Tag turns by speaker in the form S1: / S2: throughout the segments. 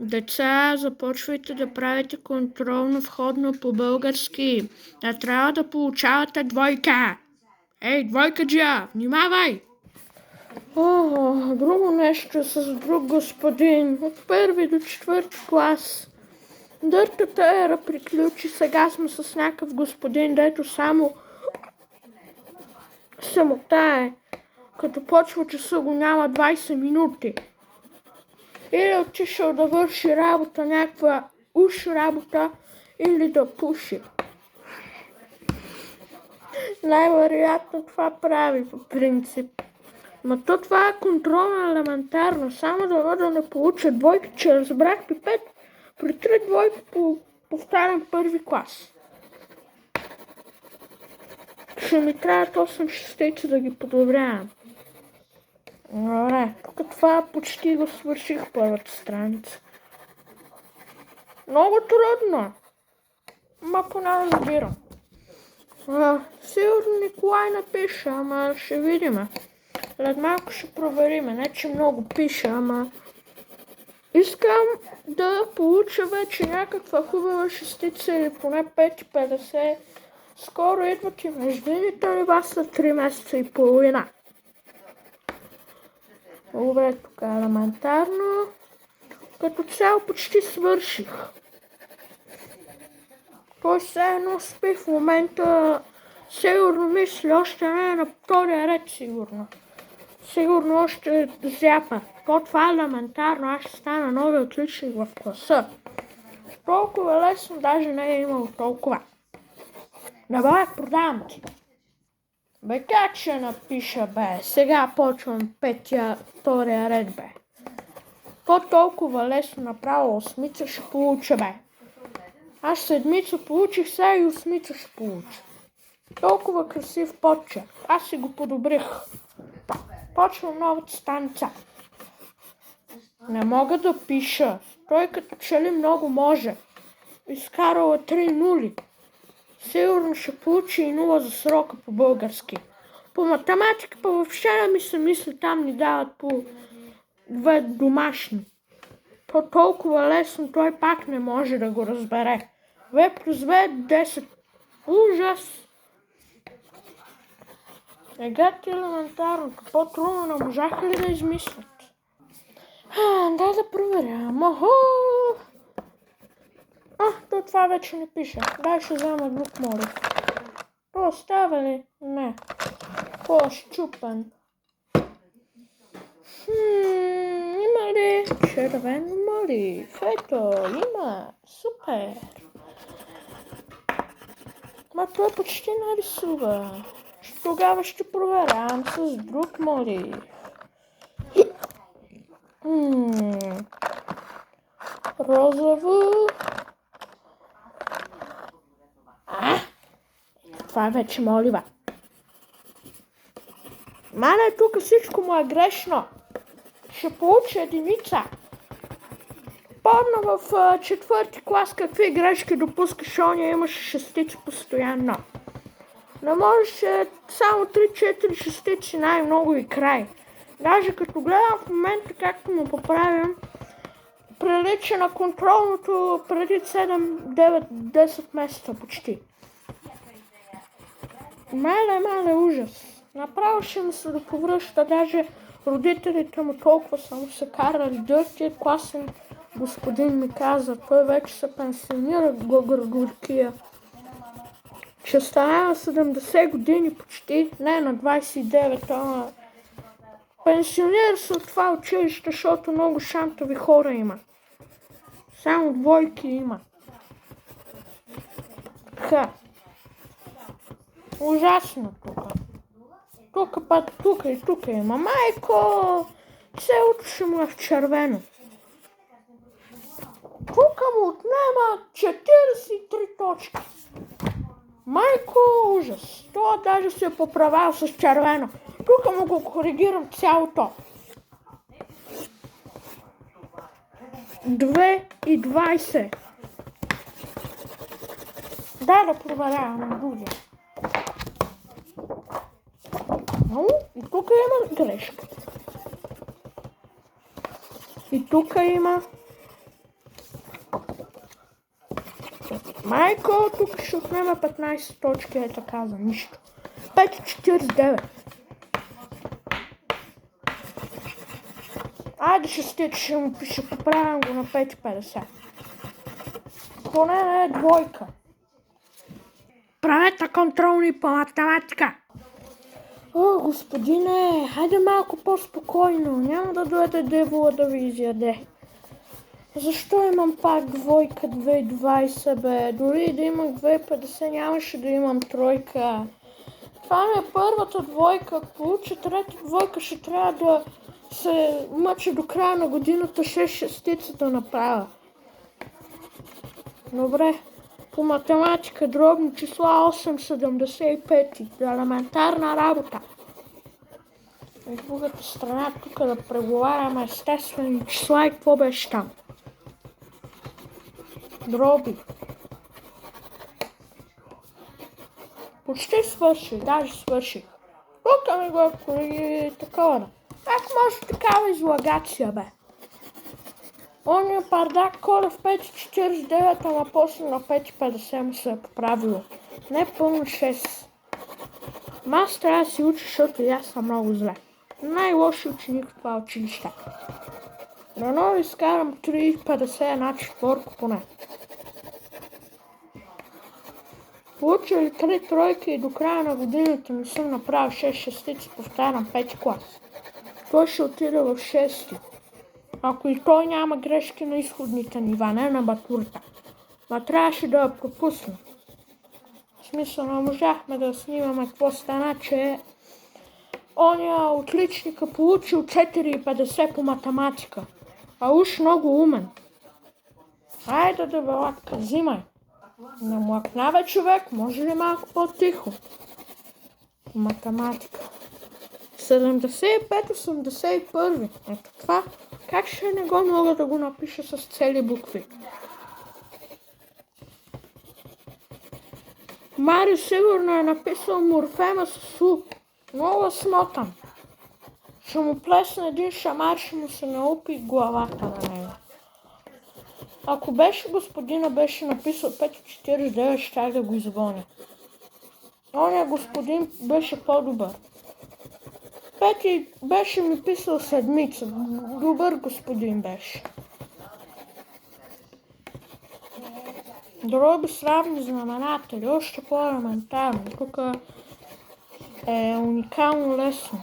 S1: Деца, започвайте да правите контролно входно по български. Не трябва да получавате двойка. Ей, двойкаджия, внимавай! Друго нещо с друг господин. От първи до четвърти клас. Дъртата ера приключи. Сега сме с някакъв господин, дето само се мотае. Като почва часа го няма 20 минути. Или отишъл да върши работа, някаква уж работа, или да пуши. Най-вероятно това прави по принцип. Ма то това е контролно елементарно. Само да не получа двойка, че разбрах пипет при 3 двойки повтарям първи клас. Ще ми трябват 8 шестици да ги подобрявам. Добре, тук това почти го свърших първата страница. Много трудно. Ма поне разбирам. Сигурно Николай напише, ама ще видим. След малко ще проверим. Не че много пише, ама искам да получа вече някаква хубава шестица или поне 5,50. Скоро идват и междинните нива след 3 месеца и половина. Добре, тук е елементарно. Като цяло почти свърших. Той все едно спи в момента. Сигурно мисли, още не е на втория ред сигурно. Сигурно още зяпа. Това е елементарно, аз ще стана нови отличник в класа. Толкова лесно, даже не е имало толкова. Добре, продавам ти. Бе, как ще напиша, бе? Сега почвам втория ред, бе. Толкова лесно направо 8 ще получа, бе. Аз 7 получих, сега и 8 ще получа. Толкова красив почерк. Аз си го подобрих. Почвам новата станица. Не мога да пиша. Той като че ли много може. Изкарала 3 нули. Сигурно ще получи и 0 за срока по български. По математика па въобще не ми се мисли, там ни дават по 2 домашни. То толкова лесно той пак не може да го разбере. 2 плюс 2 е 10. Ужас! Егат елементарното. По-трудно не можаха ли да измислят? Дай да проверям. То това вече не пише. Дай ще взема друг молив. То остава ли? Не. По-щупен. Има ли червен молив? Ето, има. Супер. Ма той почти нарисува. Тогава ще проверявам с друг молив. Розово. Това е вече молива. Мане, тук всичко му е грешно. Ще получи единица. Помня в 4 клас какви грешки допускаш, оня имаше шестици постоянно. Не можеше само 3-4 шестици най-много и край. Даже като гледам в момента както му поправям, прилича на контролното преди 7, 9, 10 месеца почти. Мале ужас. Направо ще ми се да повръща, даже родителите му толкова са му се карали. Дъртият класен господин ми каза, той вече се пенсионира Горкия. Ще стане на 70 години почти, не на 29, ама пенсионира се от това училище, защото много шантови хора има. Само двойки има. Ужасно тук. Тук има. Майко, целото ще му е в червено. Тук му отнема 43 точки. Майко, ужас. Това даже се е поправил с червено. Тук му го коригирам цялото. 2,20. Дай да проверявам на другия. И тук има грешка. И тук има Майко, тук ще отнема 15 точки, е така за нищо. 5,49. Айде шестица, ще поправям го на 5,50. Поне не е двойка. Правете контролни по математика. О, господине, хайде малко по-спокойно. Няма да дойде девола да ви изяде. Защо имам пак двойка 2,20, бе? Дори да имах 2,50 нямаше да имам тройка. Това ми е първата двойка. Ако получа трета двойка, ще трябва да се мъча до края на годината 6 шестица да направя. Добре. По математика дробни числа 8,75. Елементарна работа. От другата страна тук да преговаряме естествени числа и какво беше там? Дроби. Почти свърших, даже свърших. Тук ми го е такова. Как може такава излагация, бе? Оня пардак Колев 5,49, ама после на 5,50 му се е поправило. Не пълно 6. Аз трябва да си уча, защото и аз съм много зле. Най-лоши ученик в това училище. Дано изкарам 3,50 една четворка поне. Получили 3 тройки и до края на годината не съм направил 6 шестици, повтарям 5 клас. Той ще отиде в 6. Ако и той няма грешки на изходните нива, не на матурата. Ма трябваше да я пропусна. В смисъл, не можахме да снимаме какво стана, че оня отличника получил 4,50 по математика. А уж много умен. Айде да белатка, взимай. Не млъкнава човек, може ли малко по-тихо? Математика. 75-81. Ето това. Как ще не го мога да го напиша с цели букви? Марио сигурно е написал морфема с У. Много смотан. Ще му плесне един шамар, ще му се наупи главата на него. Ако беше господина беше написал 5,49, щях да го изгоня. Оня господин беше по-добър. Пети беше ми писал седмица. Добър господин беше. Дроби с равни знаменатели, още по-елементарно. Тук е уникално лесно.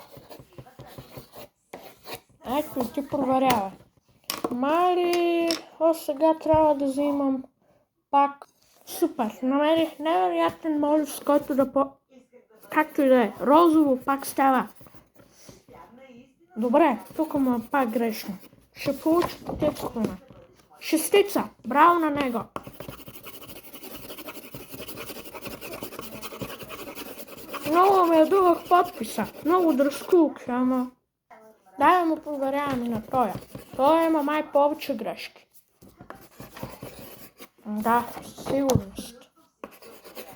S1: Ето и ти проверява. Мали, сега трябва да взимам пак. Супер, намерих невероятен молив, с който да както и да е. Розово пак става. Добре, тук му е пак грешно. Ще получи текстове. Шестица, браво на него. Много ме ядувах подписа, много дръскулки, ама... Дай да му проверяваме на тоя. Той има май повече грешки. Да, сигурност.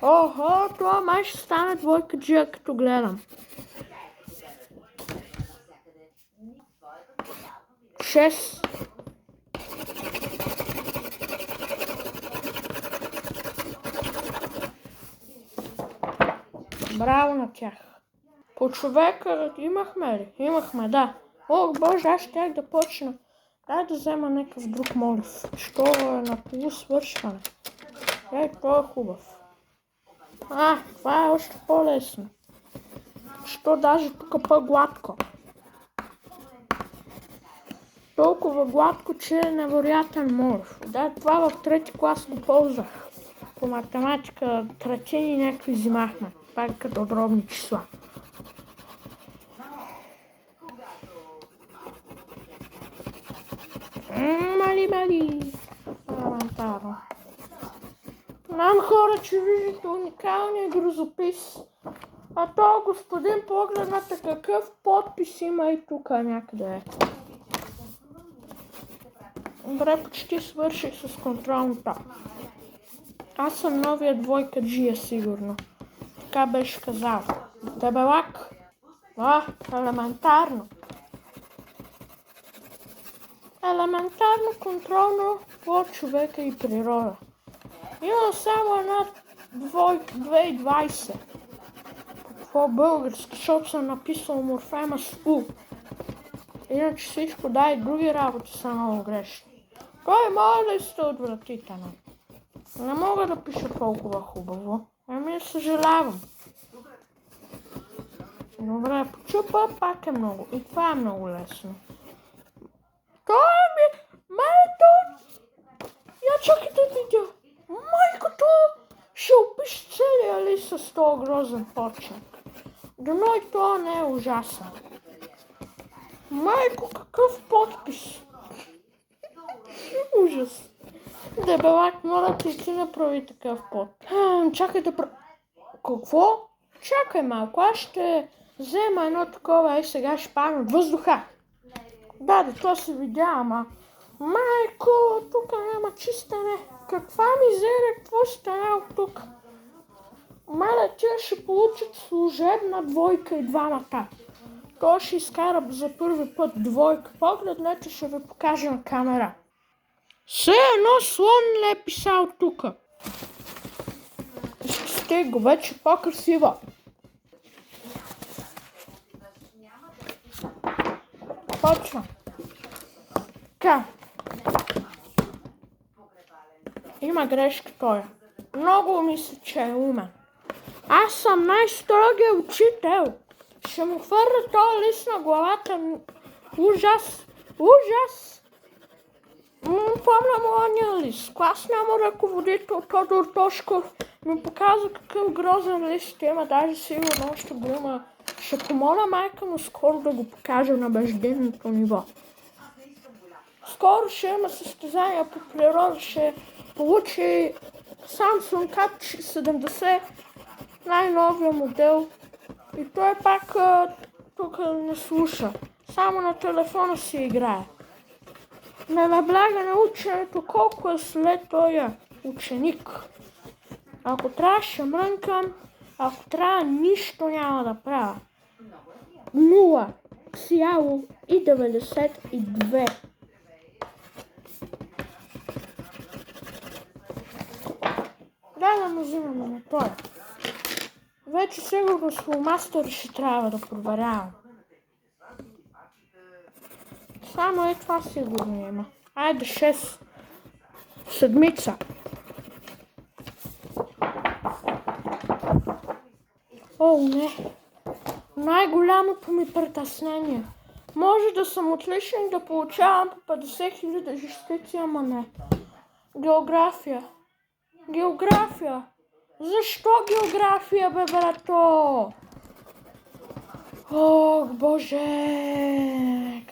S1: Охо, това май ще стане двойка джия, като гледам. 6. Браво на тях. По човека имахме ли? Имахме, да. Ох, боже, аз щях да почна. Дай да взема някакъв друг молив. Що е на полусвършване. Той е хубав. Това е още по-лесно. Що даже тук по-гладко. Толкова гладко, че е невероятен молив. Да, това в трети клас го ползвах. По математика третини някакви взимахме. Пак като дробни числа. Мали. Елементарно. Знам хора, че виждате уникалния грозопис. А то господин погледнете какъв подпис има и тук някъде. Добре, почти свърших с контролната. Аз съм новия двойка джия сигурно. Така беше казал. Дебелак. Елементарно. Елементарно контролно по човека и природа. Има само една 2020. Какво български, защото съм написал морфема с У. Иначе всичко, да, и други работи са много грешни. Кой може да сте отвратително? Не мога да пиша толкова хубаво. Ами съжалявам. Добре, почупа пак е много. И това е много лесно. Той ми... Майко! Я чакай да видя. Майкото ще опише целия лист с този грозен почерк. Дано и това не е ужасен. Майко, какъв подпис! Ужас. Дебелак, моля ти направи такъв подпис. Чакай да... Какво? Чакай малко, аз ще взема едно такова и сега ще падна от въздуха. Да, то се видя, ама... Майко, тук няма чистене. Каква мизерия, какво стана от тук? Маля, тя ще получат служебна двойка и двамата. Той ще изкара за първи път двойка. Погледнете, ще ви покажа на камера. Все едно слон не е писал тук. Ще го вече по-красива. Почва. Така. Има грешка той. Много мисля, че е умен. Аз съм най-строгия учител. Ще му хвърля този лист на главата. Ужас. Ужас. Помня му ония лист. Класният му ръководител Тодор Тошков ми показа какъв грозен лист има. Даже сигурно още го има. Ще помоля майка му скоро да го покаже на междинното ниво. Скоро ще има състезания по природа. Ще получи Samsung Cat70, най-новия модел. И той пак тук не слуша. Само на телефона си играе. Не набляга на ученето, колко е след този ученик. Ако трябва ще мрънкам, ако трябва нищо няма да правя. 0,92. Да му взимаме на това. Вече сигурно с фломастери ще трябва да проверявам. Само е това сигурно има. Айде 6. Седмица. О, не. Най-голямото ми притеснение. Може да съм отличен да получавам по 50 000 жестици, ама не. География. География. Защо география, бе, брато? О, боже!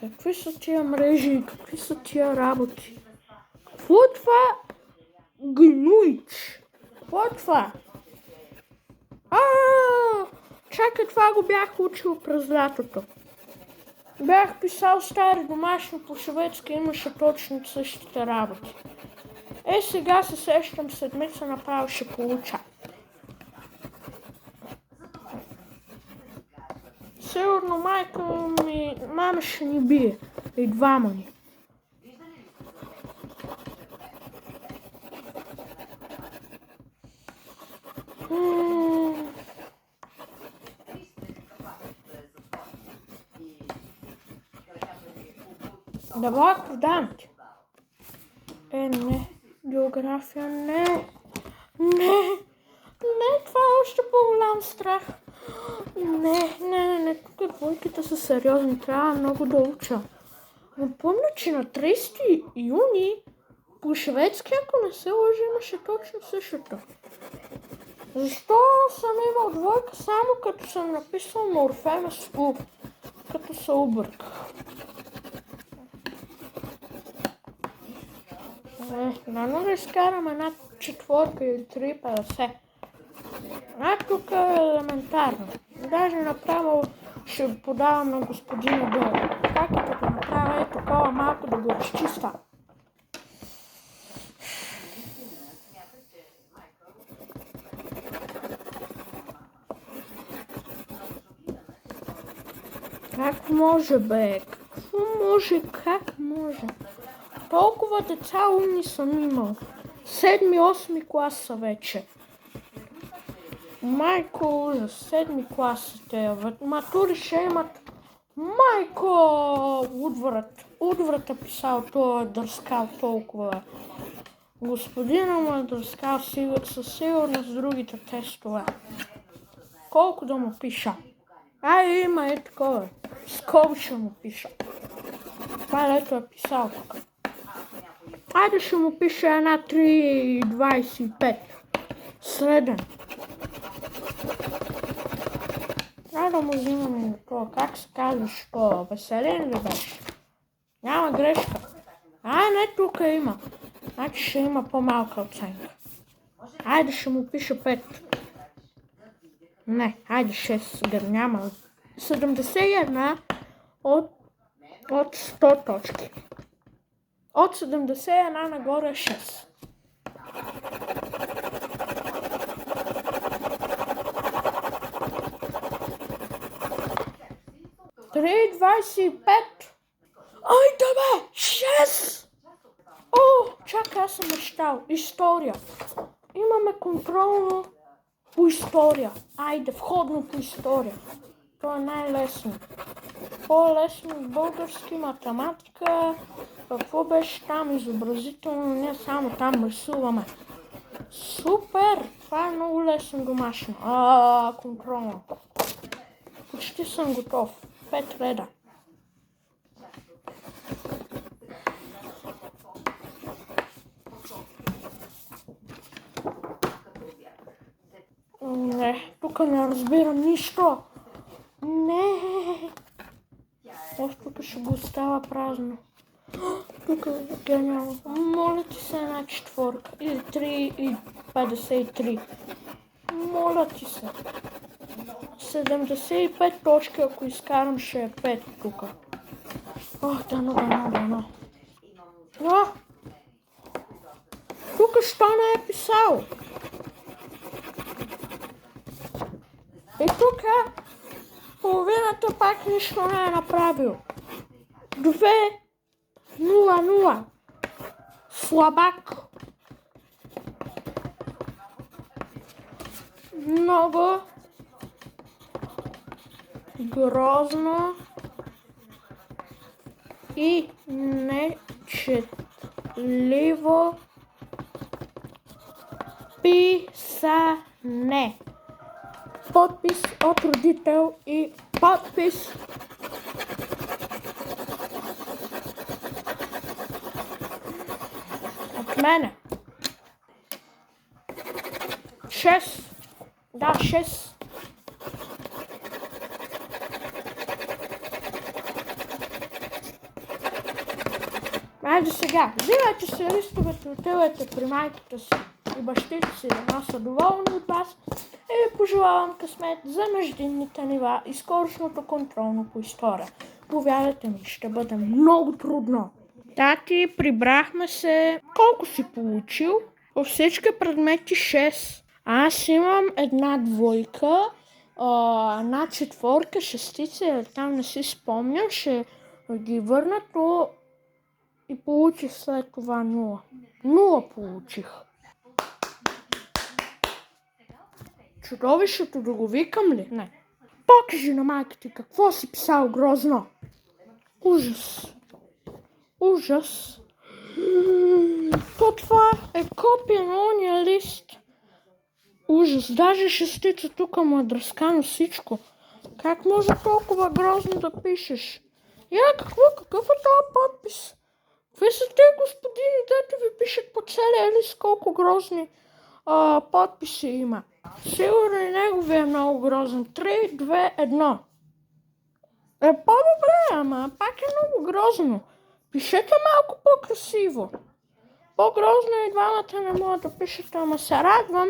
S1: Какви са тия мрежи? Какви са тия работи? Какво е това? Гнуич. Какво е това? Чакай, това го бях учил през лятото. Бях писал стари домашни по шведски, имаше точно същите работи. Сега се сещам, седмица направо ще получа. Сигурно майка ми, мама ще ни бие. И двама ни. Давай, продам ти. Не. География, не. Не. Не, това е още по-голям страх. Не. Тук двойките са сериозни. Трябва много да уча. Но помня, че на 30 юни по шведски, ако не се лъжи, имаше точно същото. Защо съм имал двойка само като съм написал морфема с У? Като се обърках. Дано да изкарам една 4 или 3,50. Тук е елементарно. Даже направо ще подавам на господина Дъл. Как като направя такова малко да го разчиста. Как може, бе? Какво може? Как може? Толкова деца умни съм имал. 7-8 клас са вече. Майко, ужас, 7 клас са те. Матури ще имат. Майко, Удварът е писал, той е дърскал толкова. Господина му е дърскал със сигурност с другите тестове. Колко да му пиша? Има и такова. Скоро ще му пиша. Това лето е писал тук. Айде ще му пише една 3,25. Среден. Трябва да му взимаме на това. Как се казваш това? Веселин ли беше? Няма грешка. Не, тук има. Значи ще има по-малка оценка. Айде ще му пише 5. Не, айде 6. Няма. 71 от 100 точки. От 71 нагоре е 6. Три 25. Айде бе! 6! Чакай, аз съм мечтал. История. Имаме контролно по история. Айде, входно по история. То е най-лесно. По-лесно български, математика. Какво беше там? Изобразително, не само там рисуваме. Супер! Това е много лесно домашно. Контролно. Почти съм готов. 5 реда. Не, тук не разбирам нищо. Не. Тук ще го остава празно. Тук гениално. Моля ти се една 4. Или 3,53. Моля ти се. 75 точки, ако изкарам, ще е 5 тук. Дано. Тук що не е писал? И тук половината пак нищо не е направил. 2,00. Слабак. Много грозно и нечетливо писане. Подпис от родител и подпис от мене. 6. Да, 6. Айде сега, взимайте си листовете, отивайте при майката си и бащите си, да са доволни от вас и ви пожелавам късмет за междинните нива и скорошното контролно по история. Повярвайте ми, ще бъде много трудно. Тати, прибрахме се. Колко си получил? По всички предмети 6. Аз имам една 2, една 4, 6, там не си спомням, ще ги върна, то и получих след това 0. 0 получих. Чудовището да го викам ли? Не. Покажи на майка ти какво си писал грозно. Ужас. Това е копия на ония лист. Ужас. Даже 6 тук му е дръскано всичко. Как може толкова грозно да пишеш? Какъв е този подпис? Какви са те господини, дето ви пишат по целия лист колко грозни подписи има? Сигурно и неговия е много грозен. 3, 2, 1. По-добре, ама пак е много грозно. Пишете малко по-красиво. По-грозно и двамата не могат да пишете, ама се радвам,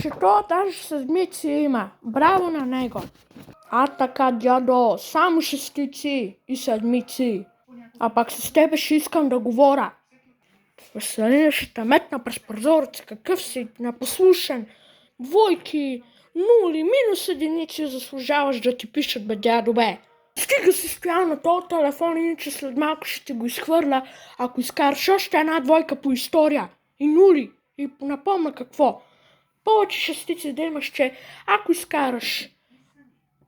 S1: че това даже седмици има. Браво на него. Така, дядо, само 6 и седмици. А пак с тебе ще искам да говоря. Веселина ще те метна през прозореца. Какъв си непослушен. 2, 0, минус единици заслужаваш да ти пишат, бе, дядо, бе. Стига си стоял на този телефон, иначе след малко ще ти го изхвърля, ако изкараш още една 2 по история. И 0. И напомня какво? Повече шестици да имаш, че ако изкараш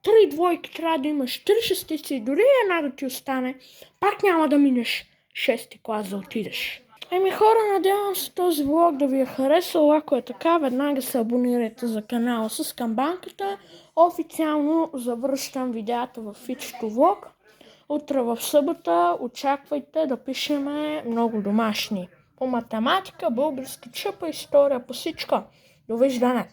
S1: 3 двойки, трябва да имаш 3 шестици и дори една да ти остане, пак няма да минеш 6-ти клас да отидеш. Хора, надявам се този влог да ви е харесал. Ако е така, веднага се абонирайте за канала с камбанката. Официално завръщам видеята в фичето влог. Утре в събота очаквайте да пишеме много домашни. По математика, български, чъпа, история, по всичко. Довиждане!